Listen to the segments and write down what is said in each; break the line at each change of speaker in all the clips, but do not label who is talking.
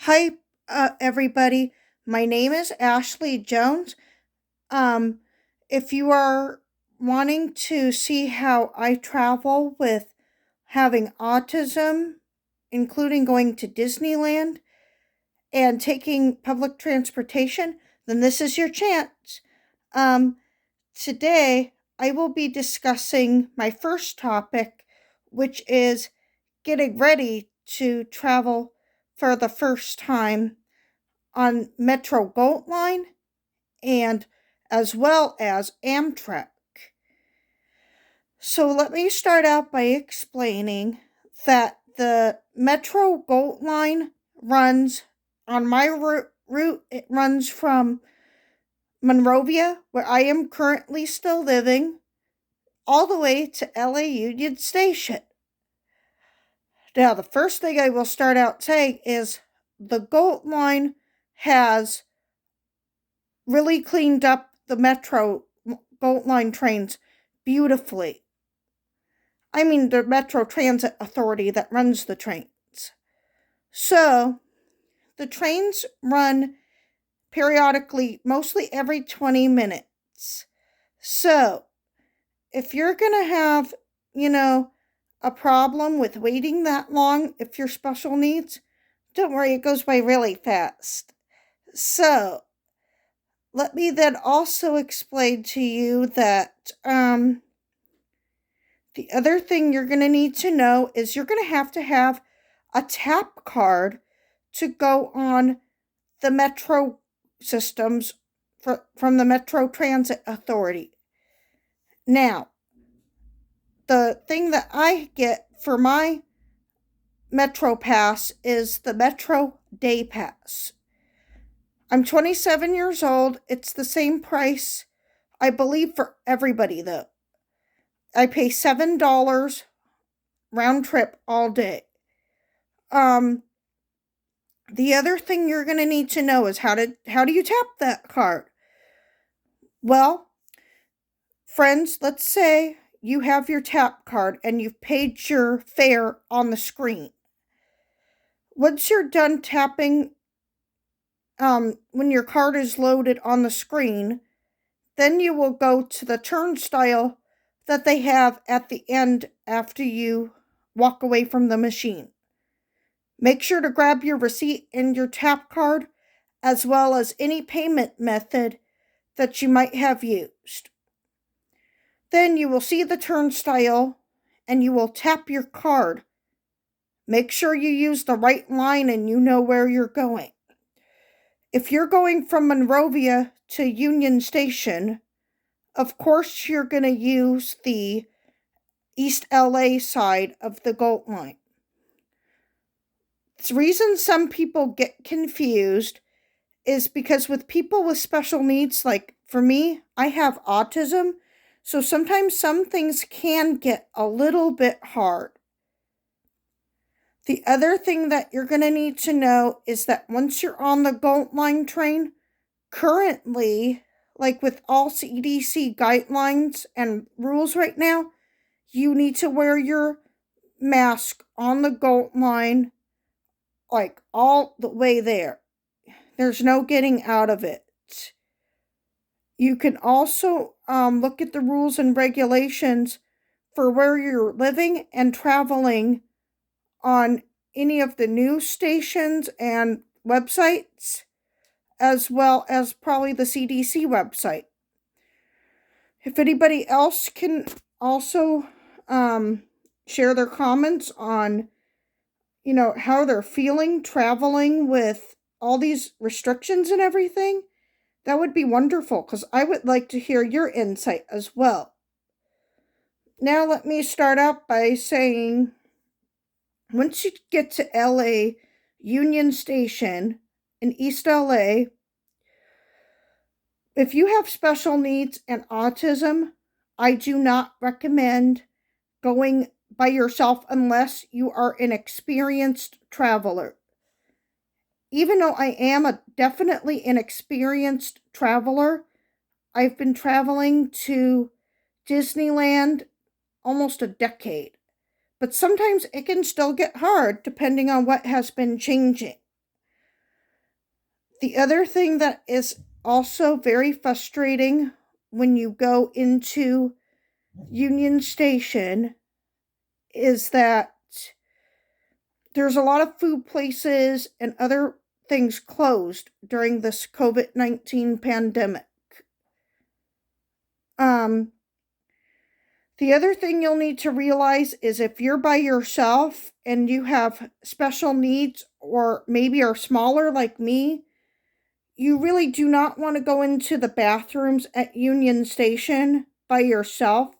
Hi, everybody. My name is Ashley Jones. Um, if you are wanting to see how I travel with having autism, including going to Disneyland and taking public transportation, then this is your chance. Um, Today, I will be discussing my first topic, which is getting ready to travel for the first time on Metro GOLDLINE and as well as Amtrak. So let me start out by explaining that the Metro GOLDLINE runs on my route. It runs from Monrovia, where I am currently still living, all the way to LA Union Station. Now, the first thing I will start out saying is the GOLDLINE has really cleaned up the Metro GOLDLINE trains beautifully. I mean, the Metro Transit Authority that runs the trains. So, the trains run periodically, mostly every 20 minutes. So, if you're going to have, you know, a problem with waiting that long if you're special needs, don't worry, it goes by really fast. So, let me then also explain to you that the other thing you're going to need to know is you're going to have a tap card to go on the metro systems from the Metro Transit Authority. Now, the thing that I get for my Metro Pass is the Metro Day Pass. I'm 27 years old. It's the same price, I believe, for everybody, though. I pay $7 round trip all day. Um, the other thing you're going to need to know is how do you tap that card? Well, friends, let's say you have your tap card and you've paid your fare on the screen. Once you're done tapping, when your card is loaded on the screen, then you will go to the turnstile that they have at the end after you walk away from the machine. Make sure to grab your receipt and your tap card, as well as any payment method that you might have used. Then you will see the turnstile and you will tap your card. Make sure you use the right line and you know where you're going. If you're going from Monrovia to Union Station, of course you're going to use the East LA side of the GOLDLINE. The reason some people get confused is because with people with special needs, like for me, I have autism, so sometimes some things can get a little bit hard. The other thing that you're going to need to know is that once you're on the GOLDLINE train, currently, like with all CDC guidelines and rules right now, you need to wear your mask on the GOLDLINE, like all the way there. There's no getting out of it. You can also look at the rules and regulations for where you're living and traveling on any of the news stations and websites, as well as probably the CDC website. If anybody else can also share their comments on, how they're feeling traveling with all these restrictions and everything, that would be wonderful because I would like to hear your insight as well. Now, let me start out by saying once you get to LA Union Station in East LA, if you have special needs and autism, I do not recommend going by yourself unless you are an experienced traveler. Even though I am definitely an experienced traveler, I've been traveling to Disneyland almost a decade. But sometimes it can still get hard depending on what has been changing. The other thing that is also very frustrating when you go into Union Station is that there's a lot of food places and other things closed during this COVID-19 pandemic. Um, the other thing you'll need to realize is if you're by yourself and you have special needs or maybe are smaller like me, you really do not want to go into the bathrooms at Union Station by yourself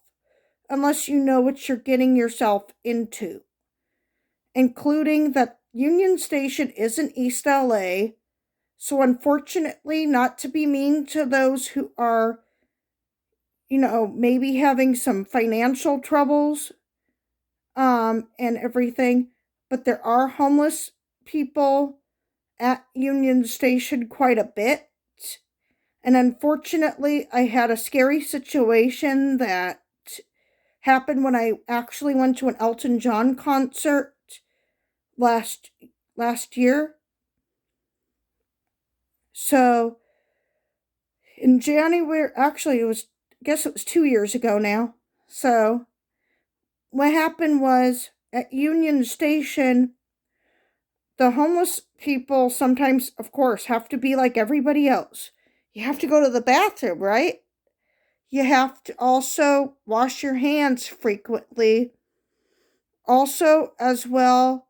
unless you know what you're getting yourself into, including that Union Station is in East LA. So, unfortunately, not to be mean to those who are, maybe having some financial troubles, and everything, but there are homeless people at Union Station quite a bit. And unfortunately, I had a scary situation that happened when I actually went to an Elton John concert last year. So in January, actually I guess it was 2 years ago now. So what happened was at Union Station, the homeless people sometimes, of course, have to be like everybody else. You have to go to the bathroom, right? You have to also wash your hands frequently. Also, as well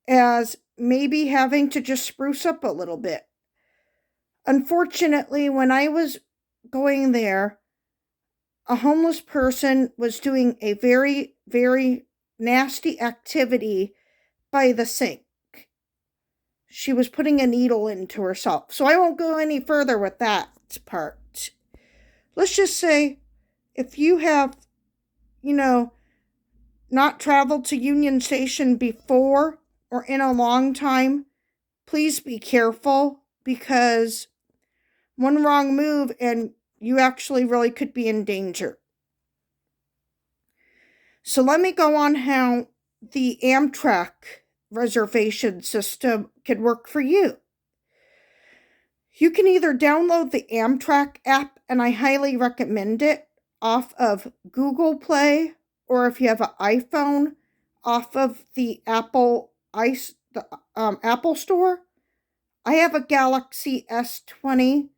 as maybe having to just spruce up a little bit. Unfortunately, when I was going there, a homeless person was doing a very, very nasty activity by the sink. She was putting a needle into herself. So I won't go any further with that part. Let's just say if you have, not traveled to Union Station before or in a long time, please be careful because one wrong move and you actually really could be in danger. So let me go on how the Amtrak reservation system can work for you. You can either download the Amtrak app, and I highly recommend it, off of Google Play, or if you have an iPhone, off of the Apple Store. I have a Galaxy S20,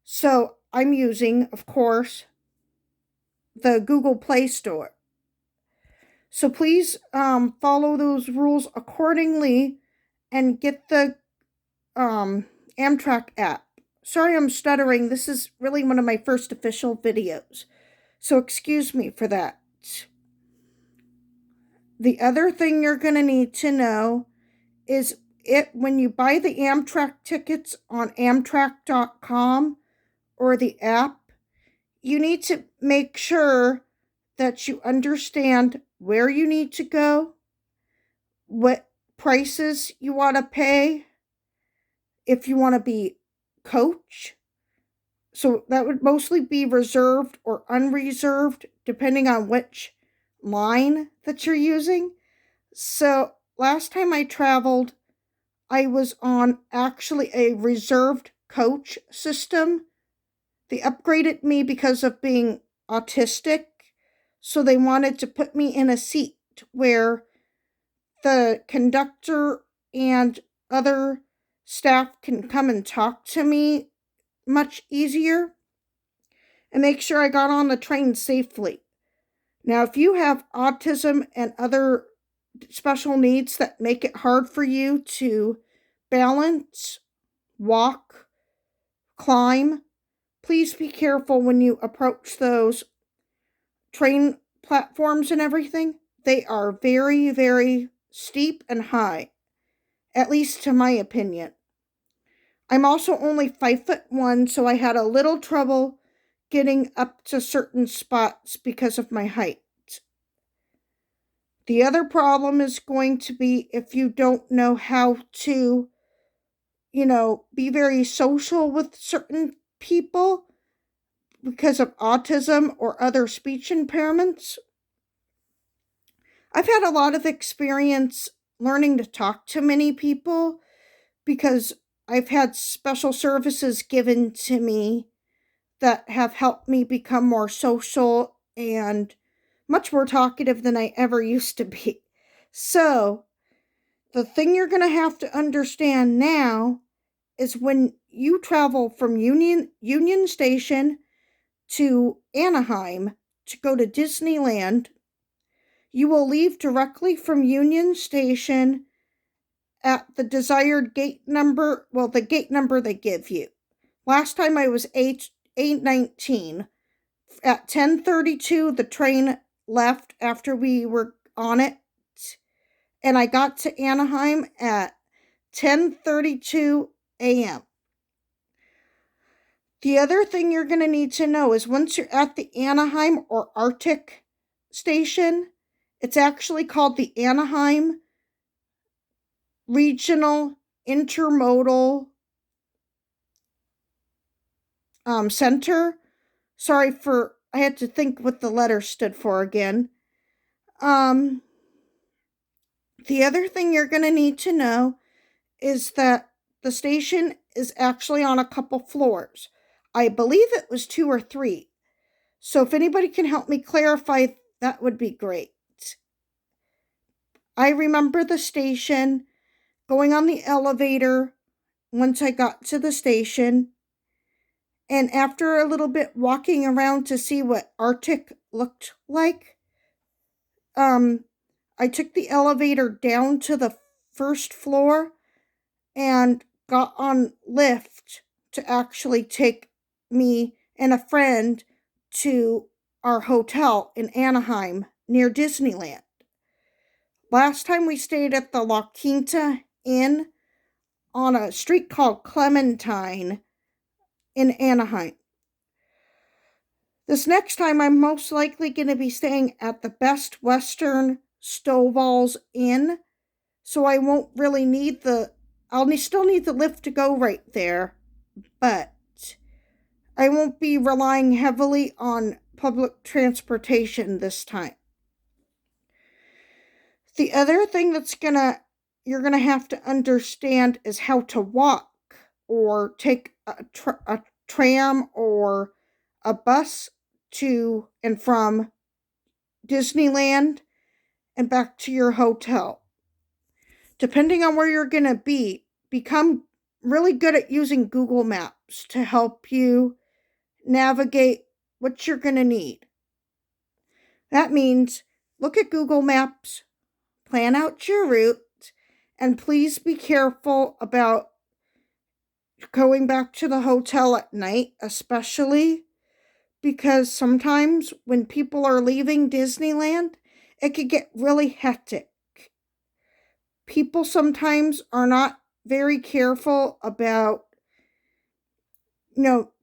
so I'm using, of course, the Google Play Store. So please follow those rules accordingly and get the Amtrak app. Sorry I'm stuttering. This is really one of my first official videos. So excuse me for that. The other thing you're going to need to know is when you buy the Amtrak tickets on Amtrak.com or the app, you need to make sure that you understand where you need to go, what prices you want to pay, if you want to be coach. So that would mostly be reserved or unreserved, depending on which line that you're using. So last time I traveled, I was on actually a reserved coach system. They upgraded me because of being autistic. So they wanted to put me in a seat where the conductor and other staff can come and talk to me much easier and make sure I got on the train safely. Now, if you have autism and other special needs that make it hard for you to balance, walk, climb, please be careful when you approach those train platforms and everything. They are very, very steep and high, at least to my opinion. I'm also only 5'1", so I had a little trouble getting up to certain spots because of my height. The other problem is going to be if you don't know how to, be very social with certain people because of autism or other speech impairments. I've had a lot of experience learning to talk to many people because I've had special services given to me that have helped me become more social and much more talkative than I ever used to be. So, the thing you're going to have to understand now is when you travel from Union Station to Anaheim to go to Disneyland, you will leave directly from Union Station at the desired gate number, well, the gate number they give you. Last time I was 819. At 10:32 the train left after we were on it, and I got to Anaheim at 10:32 a.m. The other thing you're going to need to know is once you're at the Anaheim or Arctic station, it's actually called the Anaheim Regional Intermodal Center. Sorry for, I had to think what the letter stood for again. The other thing you're going to need to know is that the station is actually on a couple floors. I believe it was 2 or 3. So if anybody can help me clarify, that would be great. I remember the station, going on the elevator once I got to the station, and after a little bit walking around to see what Arctic looked like, I took the elevator down to the first floor and got on lift to actually take me and a friend to our hotel in Anaheim near Disneyland. Last time we stayed at the La Quinta Inn on a street called Clementine in Anaheim. This next time I'm most likely going to be staying at the Best Western Stovall's Inn, so I won't really need still need the lift to go right there, but I won't be relying heavily on public transportation this time. The other thing you're gonna have to understand is how to walk or take a tram or a bus to and from Disneyland and back to your hotel. Depending on where you're gonna be, become really good at using Google Maps to help you navigate what you're going to need. That means look at Google Maps, plan out your route, and please be careful about going back to the hotel at night, especially because sometimes when people are leaving Disneyland, it could get really hectic. People sometimes are not very careful about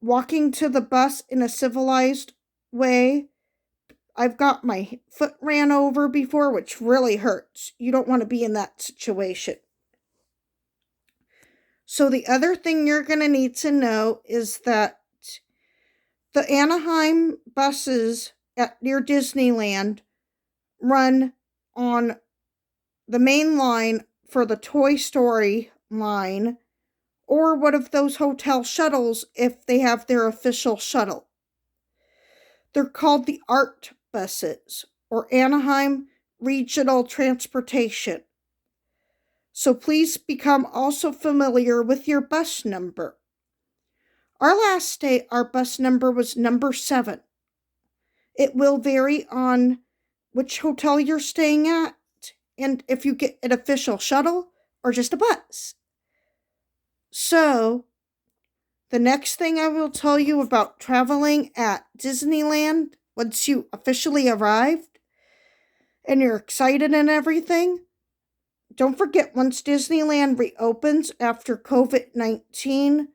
walking to the bus in a civilized way. I've got my foot ran over before, which really hurts. You don't want to be in that situation. So the other thing you're going to need to know is that the Anaheim buses near Disneyland run on the main line for the Toy Story line, or one of those hotel shuttles if they have their official shuttle. They're called the ART buses, or Anaheim Regional Transportation. So please become also familiar with your bus number. Our last stay, our bus number was number 7. It will vary on which hotel you're staying at and if you get an official shuttle or just a bus. So, the next thing I will tell you about traveling at Disneyland once you officially arrived and you're excited and everything, don't forget once Disneyland reopens after COVID-19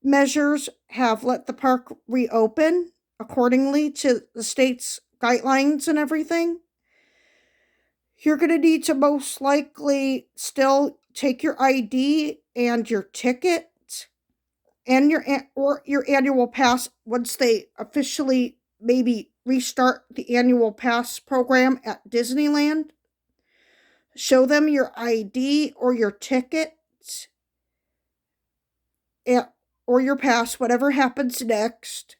measures have let the park reopen accordingly to the state's guidelines and everything, you're going to need to most likely still take your ID and your ticket and your annual pass once they officially maybe restart the annual pass program at Disneyland. Show them your ID or your ticket or your pass, whatever happens next,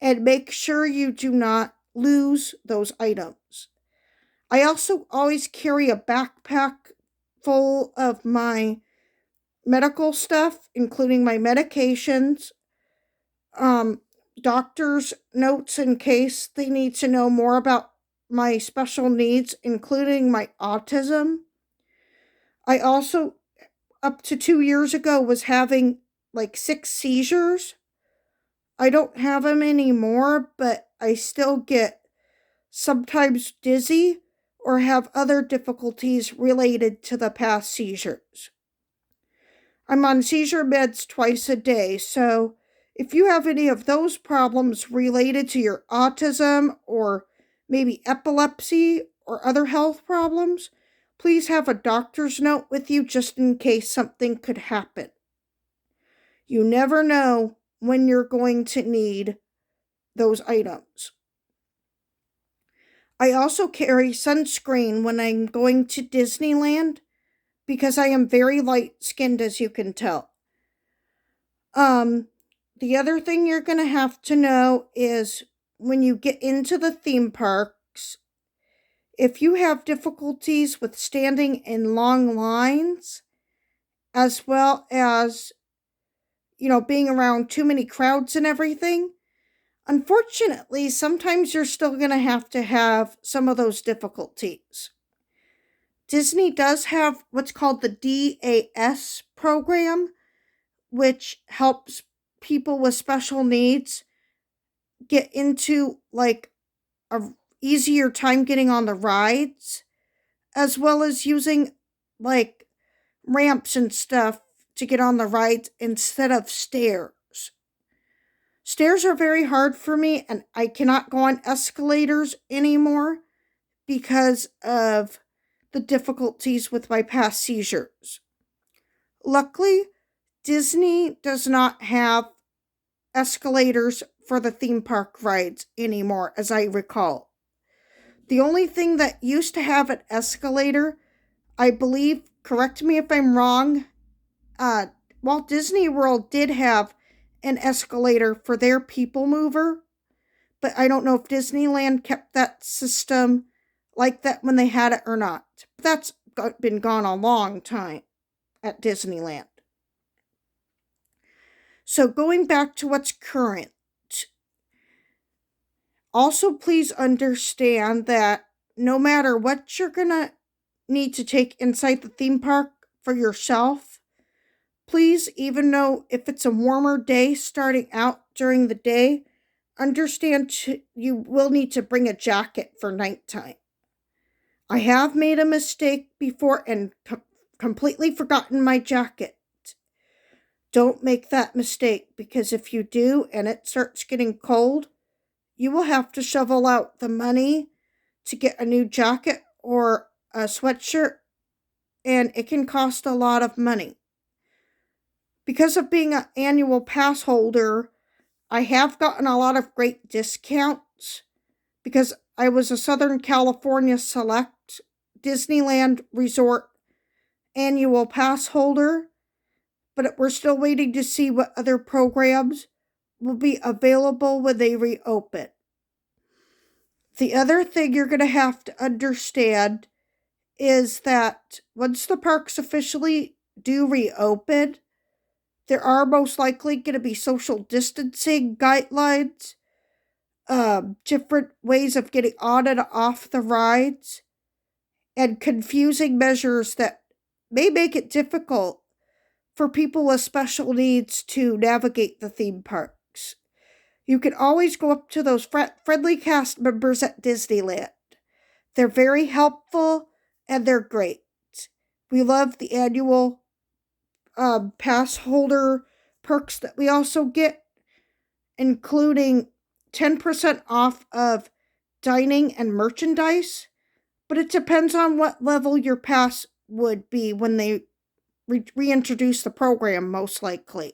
and make sure you do not lose those items. I also always carry a backpack full of my medical stuff, including my medications, um, doctor's notes in case they need to know more about my special needs, including my autism. I also, up to 2 years ago, was having like 6 seizures. I don't have them anymore, but I still get sometimes dizzy or have other difficulties related to the past seizures. I'm on seizure meds twice a day, so if you have any of those problems related to your autism or maybe epilepsy or other health problems, please have a doctor's note with you just in case something could happen. You never know when you're going to need those items. I also carry sunscreen when I'm going to Disneyland because I am very light skinned, as you can tell. The other thing you're going to have to know is when you get into the theme parks, if you have difficulties with standing in long lines, as well as, being around too many crowds and everything, unfortunately, sometimes you're still going to have some of those difficulties. Disney does have what's called the DAS program, which helps people with special needs get into like a easier time getting on the rides, as well as using like ramps and stuff to get on the rides instead of stairs. Stairs are very hard for me, and I cannot go on escalators anymore because of the difficulties with my past seizures. Luckily, Disney does not have escalators for the theme park rides anymore, as I recall. The only thing that used to have an escalator, I believe, correct me if I'm wrong, Walt Disney World did have an escalator for their people mover, but I don't know if Disneyland kept that system like that when they had it or not. That's been gone a long time at Disneyland. So going back to what's current, also please understand that no matter what you're going to need to take inside the theme park for yourself, please, even though if it's a warmer day starting out during the day, understand you will need to bring a jacket for nighttime. I have made a mistake before and completely forgotten my jacket. Don't make that mistake, because if you do and it starts getting cold, you will have to shovel out the money to get a new jacket or a sweatshirt, and it can cost a lot of money. Because of being an annual pass holder, I have gotten a lot of great discounts because I was a Southern California Select Disneyland Resort annual pass holder, but we're still waiting to see what other programs will be available when they reopen. The other thing you're going to have to understand is that once the parks officially do reopen, there are most likely going to be social distancing guidelines, different ways of getting on and off the rides, and confusing measures that may make it difficult for people with special needs to navigate the theme parks. You can always go up to those friendly cast members at Disneyland. They're very helpful and they're great. We love the annual pass holder perks that we also get, including 10% off of dining and merchandise, but it depends on what level your pass would be when they reintroduce the program, most likely.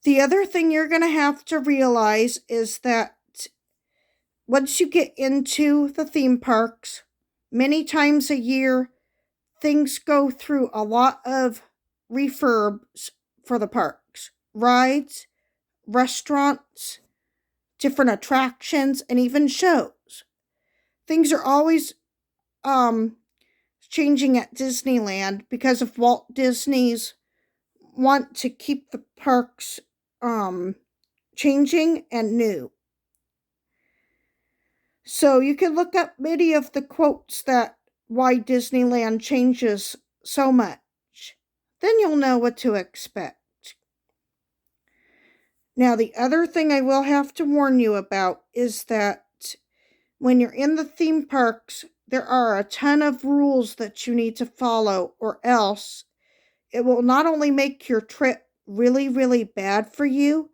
The other thing you're going to have to realize is that once you get into the theme parks, many times a year, things go through a lot of refurbs for the parks, rides, restaurants, different attractions, and even shows. Things are always changing at Disneyland because of Walt Disney's want to keep the parks changing and new. So you can look up many of the quotes that why Disneyland changes so much. Then you'll know what to expect. Now, the other thing I will have to warn you about is that when you're in the theme parks, there are a ton of rules that you need to follow, or else it will not only make your trip really, really bad for you,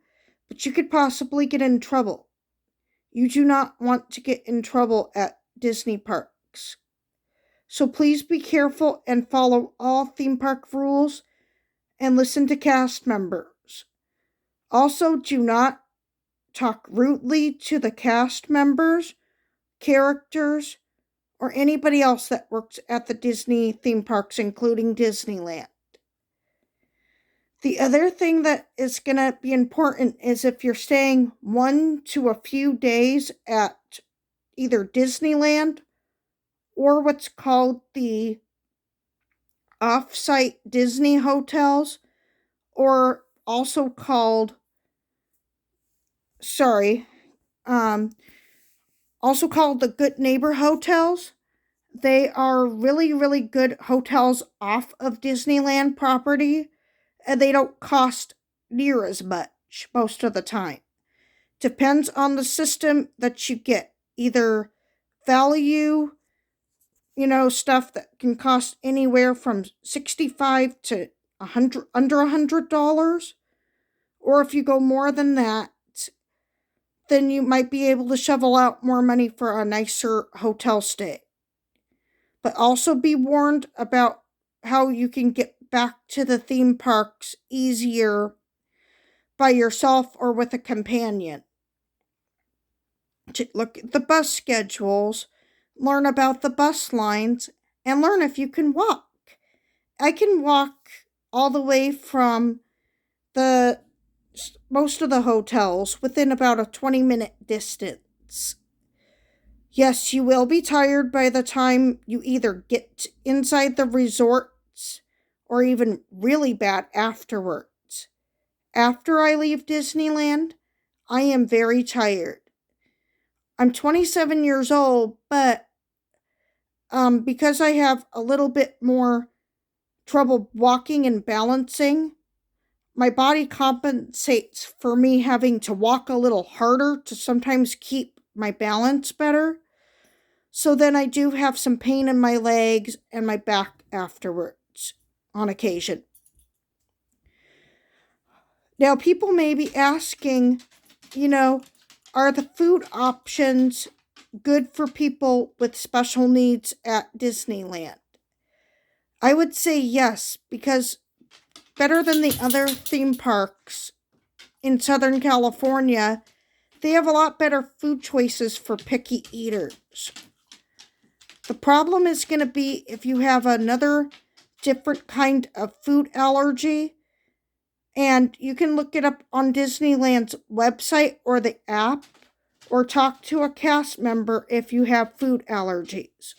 but you could possibly get in trouble. You do not want to get in trouble at Disney parks. So please be careful and follow all theme park rules and listen to cast members. Also, do not talk rudely to the cast members, characters, or anybody else that works at the Disney theme parks, including Disneyland. The other thing that is going to be important is if you're staying 1 to a few days at either Disneyland or what's called the off-site Disney hotels, or also called, also called the Good Neighbor hotels. They are really, really good hotels off of Disneyland property, and they don't cost near as much most of the time. Depends on the system that you get. Either value, stuff that can cost anywhere from $65 to under $100, or if you go more than that, then you might be able to shovel out more money for a nicer hotel stay. But also be warned about how you can get back to the theme parks easier by yourself or with a companion. To look at the bus schedules, learn about the bus lines, and learn if you can walk. I can walk all the way from most of the hotels within about a 20-minute distance. Yes, you will be tired by the time you either get inside the resorts or even really bad afterwards. After I leave Disneyland, I am very tired. I'm 27 years old, but because I have a little bit more trouble walking and balancing, my body compensates for me having to walk a little harder to sometimes keep my balance better. So then I do have some pain in my legs and my back afterwards on occasion. Now, people may be asking, are the food options good for people with special needs at Disneyland? I would say yes, because better than the other theme parks in Southern California, they have a lot better food choices for picky eaters. The problem is going to be if you have another different kind of food allergy, and you can look it up on Disneyland's website or the app, or talk to a cast member if you have food allergies.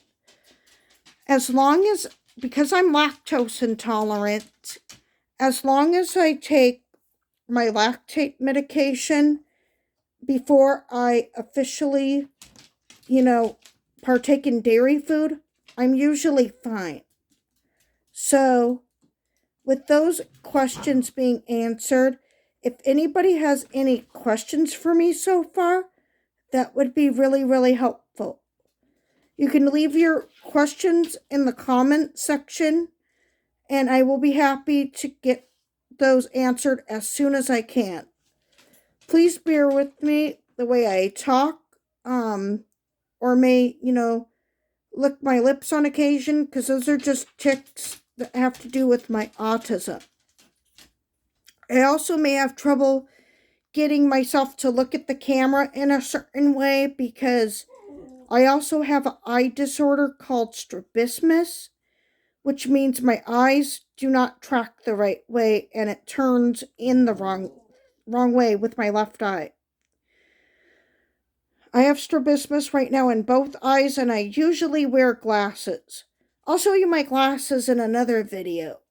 Because I'm lactose intolerant, as long as I take my lactate medication before I officially, partake in dairy food, I'm usually fine. So, with those questions being answered, if anybody has any questions for me so far, that would be really, really helpful. You can leave your questions in the comment section, and I will be happy to get those answered as soon as I can. Please bear with me the way I talk, or may, lick my lips on occasion, because those are just tics that have to do with my autism. I also may have trouble getting myself to look at the camera in a certain way because I also have an eye disorder called strabismus, which means my eyes do not track the right way and it turns in the wrong way with my left eye. I have strabismus right now in both eyes and I usually wear glasses. I'll show you my glasses in another video.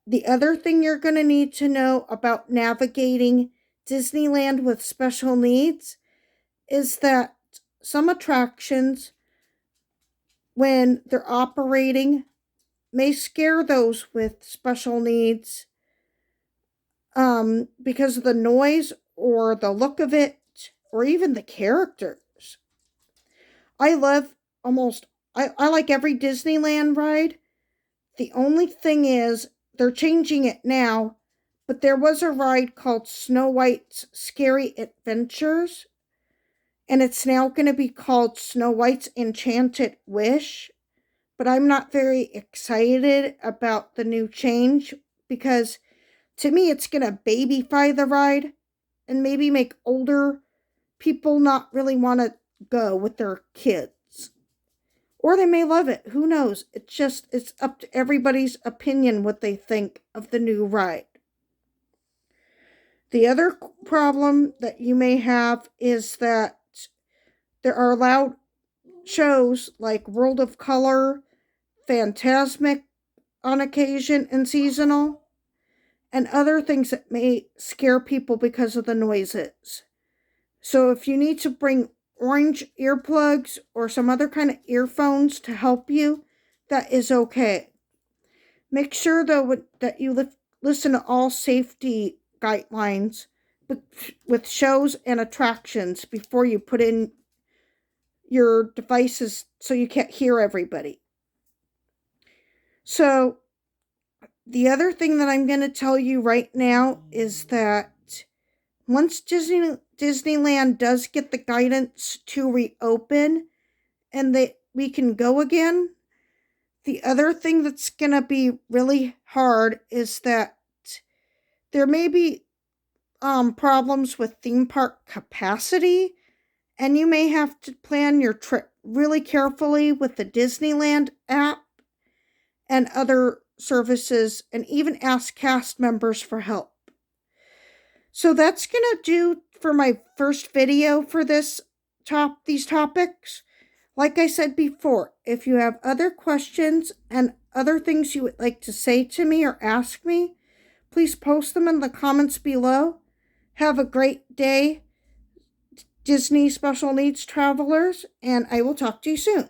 The other thing you're going to need to know about navigating Disneyland with special needs is that some attractions, when they're operating, may scare those with special needs because of the noise or the look of it or even the characters. I like every Disneyland ride. The only thing is, they're changing it now, but there was a ride called Snow White's Scary Adventures, and it's now going to be called Snow White's Enchanted Wish. But I'm not very excited about the new change because to me it's going to babyfy the ride and maybe make older people not really want to go with their kids. Or they may love it. Who knows? It's up to everybody's opinion what they think of the new ride. The other problem that you may have is that there are allowed shows like World of Color, Phantasmic on occasion, and seasonal, and other things that may scare people because of the noises. So if you need to bring orange earplugs or some other kind of earphones to help you, that is okay. Make sure though that you listen to all safety guidelines with shows and attractions before you put in your devices so you can't hear everybody. So the other thing that I'm going to tell you right now is that once Disneyland does get the guidance to reopen and we can go again, the other thing that's going to be really hard is that there may be problems with theme park capacity, and you may have to plan your trip really carefully with the Disneyland app and other services, and even ask cast members for help. So that's going to do for my first video for these topics. Like I said before, if you have other questions and other things you would like to say to me or ask me, please post them in the comments below. Have a great day, Disney Special Needs travelers, and I will talk to you soon.